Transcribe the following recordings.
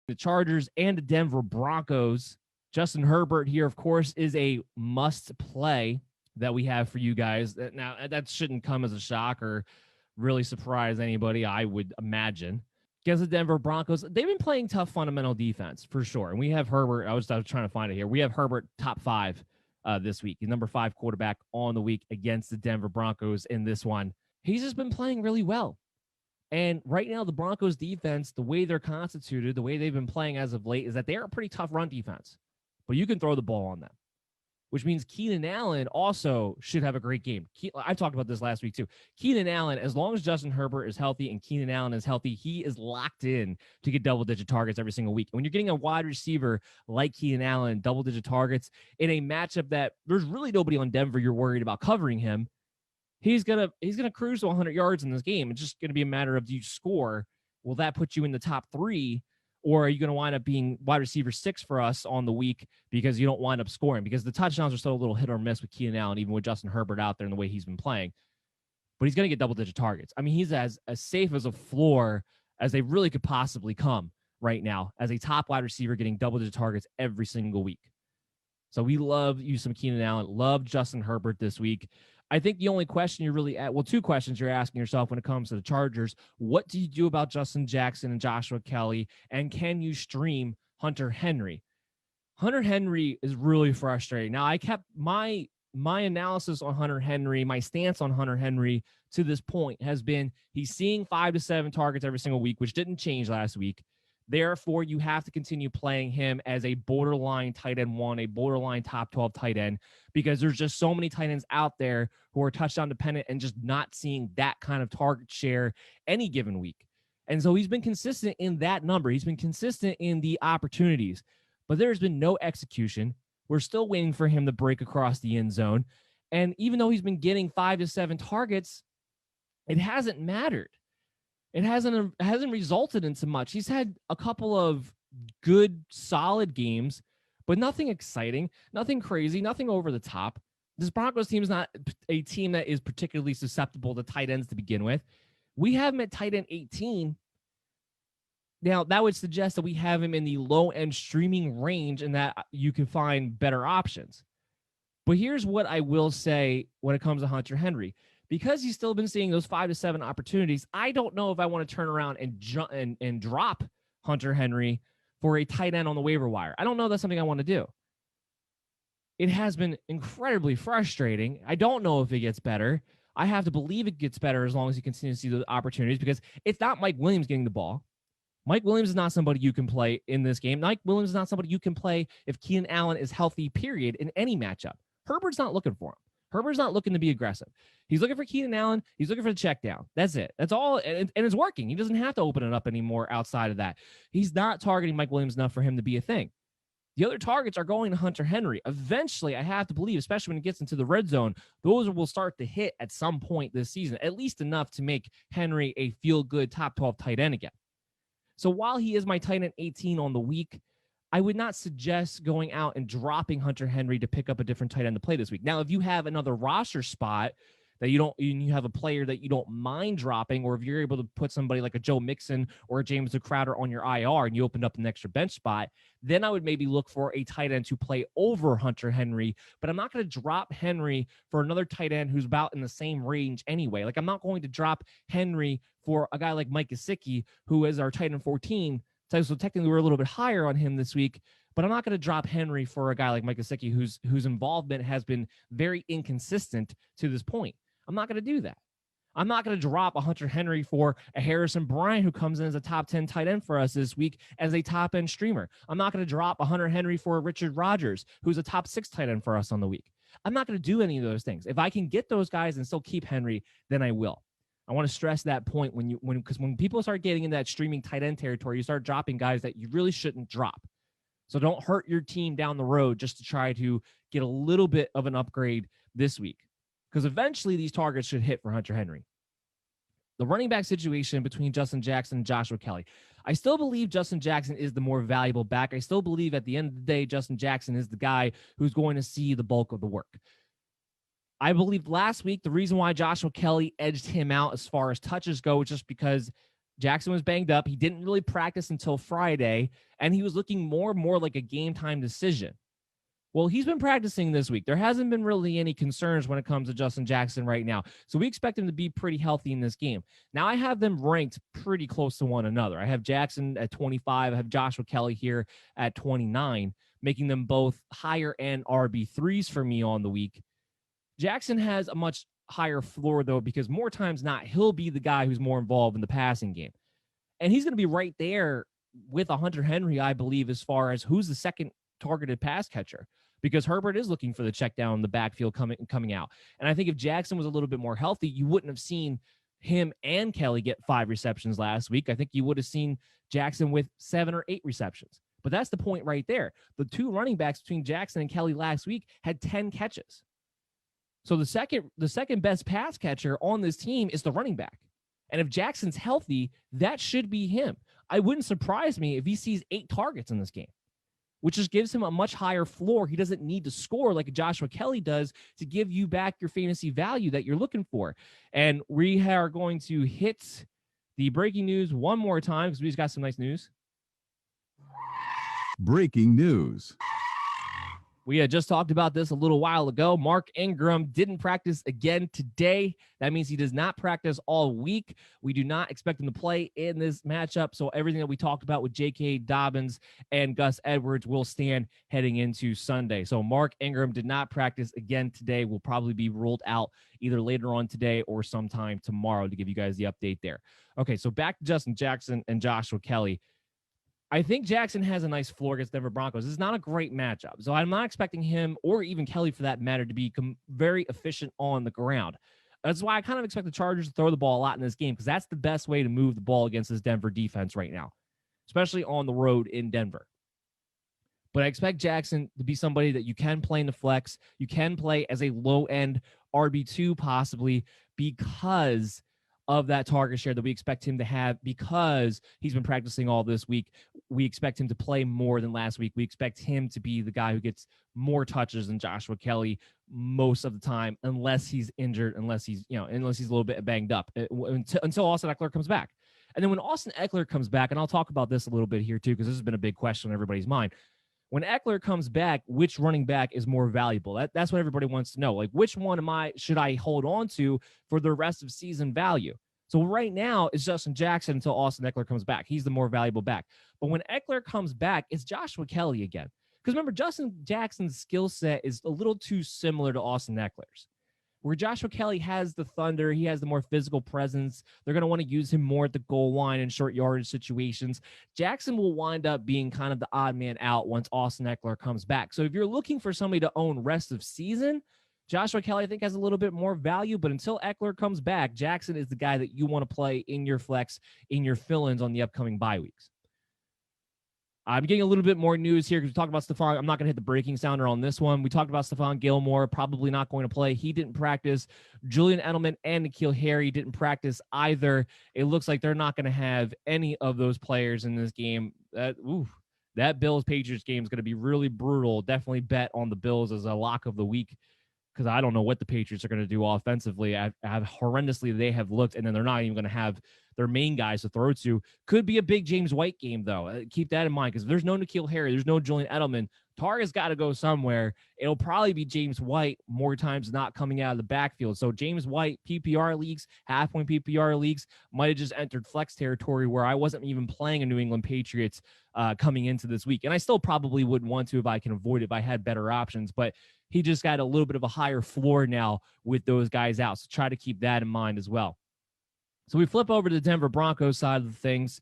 The Chargers and the Denver Broncos. Justin Herbert here, of course, is a must play that we have for you guys. Now, that shouldn't come as a shock or really surprise anybody, I would imagine. Against the Denver Broncos, they've been playing tough fundamental defense for sure. And we have Herbert. I was trying to find it here. We have Herbert top 5 this week. He's number 5 quarterback on the week against the Denver Broncos in this one. He's just been playing really well. And right now, the Broncos defense, the way they're constituted, the way they've been playing as of late, is that they're a pretty tough run defense. But you can throw the ball on them, which means Keenan Allen also should have a great game. I talked about this last week too. Keenan Allen, as long as Justin Herbert is healthy and Keenan Allen is healthy, he is locked in to get double-digit targets every single week. And when you're getting a wide receiver like Keenan Allen, double-digit targets, in a matchup that there's really nobody on Denver you're worried about covering him, he's gonna cruise to 100 yards in this game. It's just going to be a matter of, do you score? Will that put you in the top 3? Or are you going to wind up being wide receiver 6 for us on the week because you don't wind up scoring? Because the touchdowns are still a little hit or miss with Keenan Allen, even with Justin Herbert out there and the way he's been playing. But he's going to get double-digit targets. I mean, he's as safe as a floor as they really could possibly come right now as a top wide receiver getting double-digit targets every single week. So we love you some Keenan Allen. Love Justin Herbert this week. I think the only question you're really at, well, 2 questions you're asking yourself when it comes to the Chargers. What do you do about Justin Jackson and Joshua Kelly? And can you stream Hunter Henry? Hunter Henry is really frustrating. Now, I kept my analysis on Hunter Henry, my stance on Hunter Henry to this point has been he's seeing 5 to 7 targets every single week, which didn't change last week. Therefore, you have to continue playing him as a borderline tight end 1, a borderline top 12 tight end, because there's just so many tight ends out there who are touchdown dependent and just not seeing that kind of target share any given week. And so he's been consistent in that number. He's been consistent in the opportunities, but there's been no execution. We're still waiting for him to break across the end zone. And even though he's been getting 5 to 7 targets, it hasn't mattered. It hasn't resulted into much. He's had a couple of good, solid games, but nothing exciting, nothing crazy, nothing over the top. This Broncos team is not a team that is particularly susceptible to tight ends to begin with. We have him at tight end 18. Now, that would suggest that we have him in the low-end streaming range and that you can find better options. But here's what I will say when it comes to Hunter Henry. Because he's still been seeing those 5 to 7 opportunities, I don't know if I want to turn around and drop Hunter Henry for a tight end on the waiver wire. I don't know if that's something I want to do. It has been incredibly frustrating. I don't know if it gets better. I have to believe it gets better as long as you continue to see those opportunities, because it's not Mike Williams getting the ball. Mike Williams is not somebody you can play in this game. Mike Williams is not somebody you can play if Keenan Allen is healthy, period, in any matchup. Herbert's not looking for him. Herbert's not looking to be aggressive. He's looking for Keenan Allen. He's looking for the check down. That's it. That's all. And it's working. He doesn't have to open it up anymore outside of that. He's not targeting Mike Williams enough for him to be a thing. The other targets are going to Hunter Henry. Eventually, I have to believe, especially when it gets into the red zone, those will start to hit at some point this season, at least enough to make Henry a feel-good top 12 tight end again. So while he is my tight end 18 on the week, I would not suggest going out and dropping Hunter Henry to pick up a different tight end to play this week. Now, if you have another roster spot that you have a player that you don't mind dropping, or if you're able to put somebody like a Joe Mixon or a James Crowder on your IR and you opened up an extra bench spot, then I would maybe look for a tight end to play over Hunter Henry. But I'm not going to drop Henry for another tight end who's about in the same range anyway. Like, I'm not going to drop Henry for a guy like Mike Gesicki, who is our tight end 14. So technically we're a little bit higher on him this week, but I'm not going to drop Henry for a guy like Mike Gesicki, whose involvement has been very inconsistent to this point. I'm not going to do that. I'm not going to drop a Hunter Henry for a Harrison Bryant who comes in as a top 10 tight end for us this week as a top end streamer. I'm not going to drop a Hunter Henry for a Richard Rodgers, who's a top 6 tight end for us on the week. I'm not going to do any of those things. If I can get those guys and still keep Henry, then I will. I want to stress that point because when people start getting in that streaming tight end territory, you start dropping guys that you really shouldn't drop. So don't hurt your team down the road just to try to get a little bit of an upgrade this week, because eventually these targets should hit for Hunter Henry. The running back situation between Justin Jackson and Joshua Kelly. I still believe Justin Jackson is the more valuable back. I still believe at the end of the day, Justin Jackson is the guy who's going to see the bulk of the work. I believe last week the reason why Joshua Kelly edged him out as far as touches go is just because Jackson was banged up. He didn't really practice until Friday, and he was looking more and more like a game time decision. Well, he's been practicing this week. There hasn't been really any concerns when it comes to Justin Jackson right now. So we expect him to be pretty healthy in this game. Now, I have them ranked pretty close to one another. I have Jackson at 25. I have Joshua Kelly here at 29, making them both higher end RB3s for me on the week. Jackson has a much higher floor, though, because more times not, he'll be the guy who's more involved in the passing game. And he's going to be right there with a Hunter Henry, I believe, as far as who's the second targeted pass catcher, because Herbert is looking for the check down in the backfield coming out. And I think if Jackson was a little bit more healthy, you wouldn't have seen him and Kelly get 5 receptions last week. I think you would have seen Jackson with 7 or 8 receptions. But that's the point right there. The 2 running backs between Jackson and Kelly last week had 10 catches. So the second best pass catcher on this team is the running back. And if Jackson's healthy, that should be him. I wouldn't surprise me if he sees 8 targets in this game, which just gives him a much higher floor. He doesn't need to score like Joshua Kelly does to give you back your fantasy value that you're looking for. And we are going to hit the breaking news one more time because we just got some nice news. Breaking news. We had just talked about this a little while ago. Mark Ingram didn't practice again today. That means he does not practice all week. We do not expect him to play in this matchup. So everything that we talked about with J.K. Dobbins and Gus Edwards will stand heading into Sunday. So Mark Ingram did not practice again today. Will probably be ruled out either later on today or sometime tomorrow to give you guys the update there. Okay, so back to Justin Jackson and Joshua Kelly. I think Jackson has a nice floor against Denver Broncos. This is not a great matchup. So I'm not expecting him or even Kelly for that matter to be very efficient on the ground. That's why I kind of expect the Chargers to throw the ball a lot in this game because that's the best way to move the ball against this Denver defense right now, especially on the road in Denver. But I expect Jackson to be somebody that you can play in the flex. You can play as a low-end RB2 possibly because of that target share that we expect him to have because he's been practicing all this week. We expect him to play more than last week. We expect him to be the guy who gets more touches than Joshua Kelly most of the time, unless he's injured, unless he's a little bit banged up until Austin Eckler comes back. And then when Austin Eckler comes back, and I'll talk about this a little bit here too, because this has been a big question on everybody's mind. When Eckler comes back, which running back is more valuable? That's what everybody wants to know. Like, which one should I hold on to for the rest of season value? So right now, it's Justin Jackson until Austin Eckler comes back. He's the more valuable back. But when Eckler comes back, it's Joshua Kelly again. Because remember, Justin Jackson's skill set is a little too similar to Austin Eckler's. Where Joshua Kelly has the thunder, he has the more physical presence. They're going to want to use him more at the goal line in short yardage situations. Jackson will wind up being kind of the odd man out once Austin Eckler comes back. So if you're looking for somebody to own rest of season, Joshua Kelly, I think, has a little bit more value. But until Eckler comes back, Jackson is the guy that you want to play in your flex, in your fill-ins on the upcoming bye weeks. I'm getting a little bit more news here because we talked about Stefon. I'm not going to hit the breaking sounder on this one. We talked about Stephon Gilmore probably not going to play. He didn't practice. Julian Edelman and N'Keal Harry didn't practice either. It looks like they're not going to have any of those players in this game. That Bills-Patriots game is going to be really brutal. Definitely bet on the Bills as a lock of the week because I don't know what the Patriots are going to do offensively. I have horrendously they have looked, and then they're not even going to have their main guys to throw to. Could be a big James White game, though. Keep that in mind, because if there's no N'Keal Harry, there's no Julian Edelman, Target's got to go somewhere. It'll probably be James White more times not coming out of the backfield. So James White, PPR leagues, half-point PPR leagues, might have just entered flex territory where I wasn't even playing a New England Patriots coming into this week. And I still probably wouldn't want to if I can avoid it, if I had better options. But he just got a little bit of a higher floor now with those guys out. So try to keep that in mind as well. So we flip over to the Denver Broncos side of the things.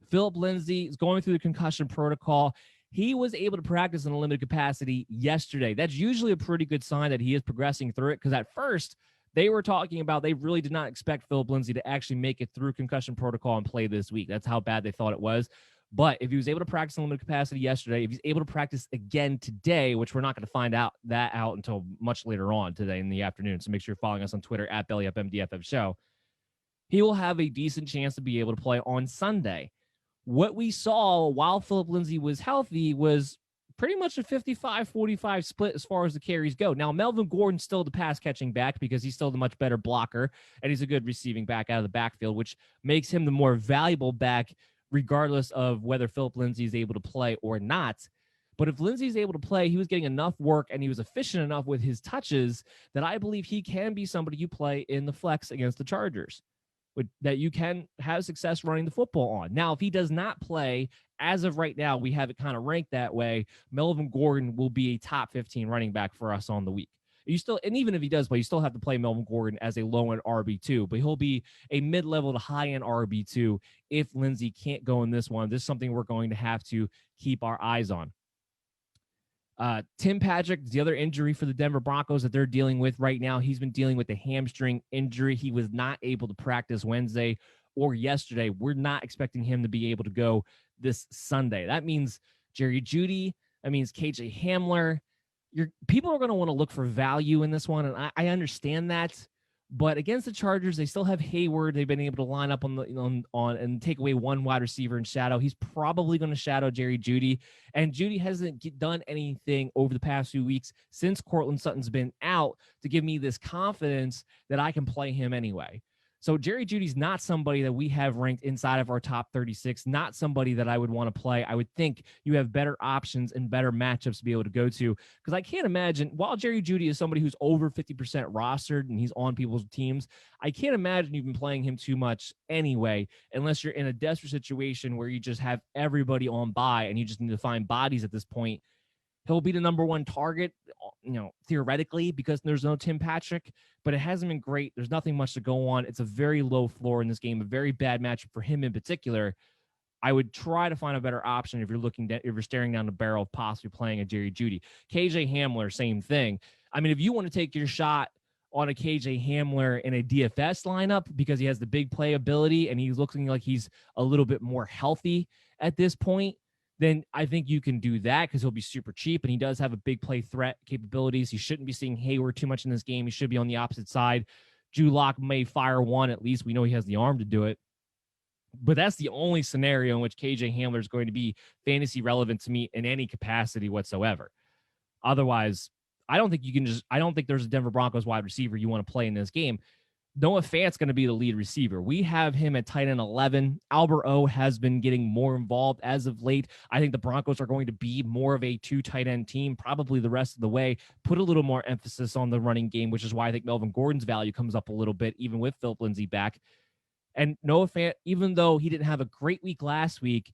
Philip Lindsay is going through the concussion protocol. He was able to practice in a limited capacity yesterday. That's usually a pretty good sign that he is progressing through it, because at first they were talking about they really did not expect Philip Lindsay to actually make it through concussion protocol and play this week. That's how bad they thought it was. But if he was able to practice in limited capacity yesterday, if he's able to practice again today, which we're not going to find out until much later on today in the afternoon, so make sure you're following us on Twitter at BellyUpMDFF Show, he will have a decent chance to be able to play on Sunday. What we saw while Philip Lindsay was healthy was pretty much a 55-45 split as far as the carries go. Now, Melvin Gordon's still the pass catching back because he's still the much better blocker, and he's a good receiving back out of the backfield, which makes him the more valuable back regardless of whether Philip Lindsay is able to play or not. But if Lindsay's able to play, he was getting enough work and he was efficient enough with his touches that I believe he can be somebody you play in the flex against the Chargers, that you can have success running the football on. Now, if he does not play, as of right now, we have it kind of ranked that way. Melvin Gordon will be a top 15 running back for us on the week. And even if he does play, you still have to play Melvin Gordon as a low-end RB2, but he'll be a mid-level to high-end RB2 if Lindsay can't go in this one. This is something we're going to have to keep our eyes on. Tim Patrick, the other injury for the Denver Broncos that they're dealing with right now. He's been dealing with a hamstring injury. He was not able to practice Wednesday or yesterday. We're not expecting him to be able to go this Sunday. That means Jerry Judy. That means KJ Hamler. People are going to want to look for value in this one, and I understand that. But against the Chargers, they still have Hayward. They've been able to line up on and take away one wide receiver and shadow. He's probably going to shadow Jerry Judy. And Judy hasn't done anything over the past few weeks since Courtland Sutton's been out to give me this confidence that I can play him anyway. So Jerry Judy's not somebody that we have ranked inside of our top 36, not somebody that I would want to play. I would think you have better options and better matchups to be able to go to, because I can't imagine, while Jerry Judy is somebody who's over 50% rostered and he's on people's teams, I can't imagine you've been playing him too much anyway, unless you're in a desperate situation where you just have everybody on bye and you just need to find bodies at this point. He'll be the number one target, theoretically, because there's no Tim Patrick, but it hasn't been great. There's nothing much to go on. It's a very low floor in this game, a very bad matchup for him in particular. I would try to find a better option if you're staring down the barrel of possibly playing a Jerry Judy. KJ Hamler, same thing. I mean, if you want to take your shot on a KJ Hamler in a DFS lineup because he has the big playability and he's looking like he's a little bit more healthy at this point, then I think you can do that because he'll be super cheap, and he does have a big play threat capabilities. He shouldn't be seeing Hayward too much in this game. He should be on the opposite side. Drew Lock may fire one. At least we know he has the arm to do it. But that's the only scenario in which KJ Hamler is going to be fantasy relevant to me in any capacity whatsoever. Otherwise, I don't think there's a Denver Broncos wide receiver you want to play in this game. Noah Fant's going to be the lead receiver. We have him at tight end 11. Albert O has been getting more involved as of late. I think the Broncos are going to be more of a 2 tight end team, probably the rest of the way, put a little more emphasis on the running game, which is why I think Melvin Gordon's value comes up a little bit, even with Philip Lindsay back. And Noah Fant, even though he didn't have a great week last week,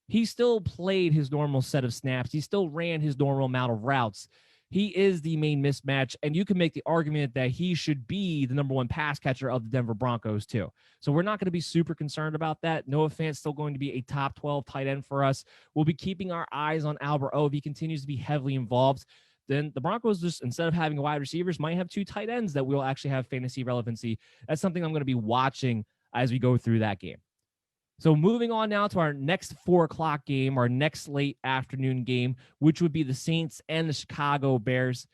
he still played his normal set of snaps. He still ran his normal amount of routes. He is the main mismatch, and you can make the argument that he should be the number one pass catcher of the Denver Broncos too. So we're not going to be super concerned about that. Noah Fant's still going to be a top 12 tight end for us. We'll be keeping our eyes on Albert O. If he continues to be heavily involved, then the Broncos, just instead of having wide receivers, might have 2 tight ends that will actually have fantasy relevancy. That's something I'm going to be watching as we go through that game. So moving on now to our next 4:00 game, our next late afternoon game, which would be the Saints and the Chicago Bears.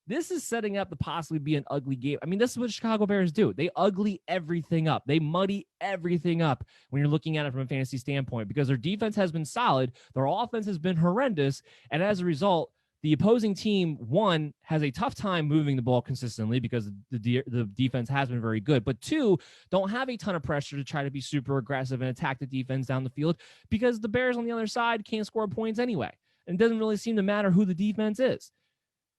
This is setting up to possibly be an ugly game. I mean, this is what Chicago Bears do. They ugly everything up. They muddy everything up when you're looking at it from a fantasy standpoint, because their defense has been solid. Their offense has been horrendous. And as a result, the opposing team, one, has a tough time moving the ball consistently because the defense has been very good. But two, don't have a ton of pressure to try to be super aggressive and attack the defense down the field because the Bears on the other side can't score points anyway. And it doesn't really seem to matter who the defense is.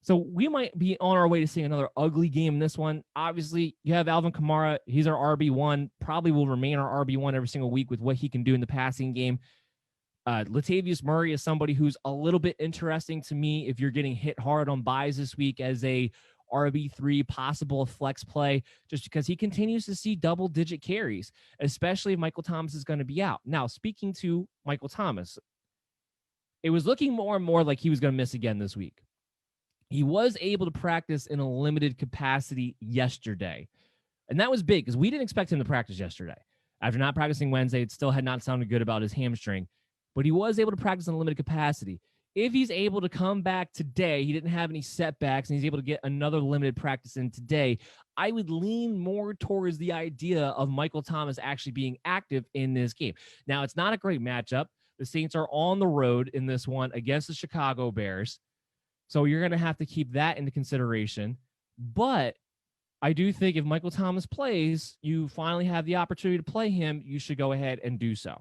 So we might be on our way to seeing another ugly game in this one. Obviously, you have Alvin Kamara. He's our RB1, probably will remain our RB1 every single week with what he can do in the passing game. Latavius Murray is somebody who's a little bit interesting to me if you're getting hit hard on buys this week as a RB3 possible flex play, just because he continues to see double-digit carries, especially if Michael Thomas is going to be out. Now, speaking to Michael Thomas, it was looking more and more like he was going to miss again this week. He was able to practice in a limited capacity yesterday, and that was big because we didn't expect him to practice yesterday. After not practicing Wednesday, it still had not sounded good about his hamstring. But he was able to practice in a limited capacity. If he's able to come back today, he didn't have any setbacks, and he's able to get another limited practice in today, I would lean more towards the idea of Michael Thomas actually being active in this game. Now, it's not a great matchup. The Saints are on the road in this one against the Chicago Bears. So you're going to have to keep that into consideration. But I do think if Michael Thomas plays, you finally have the opportunity to play him, you should go ahead and do so.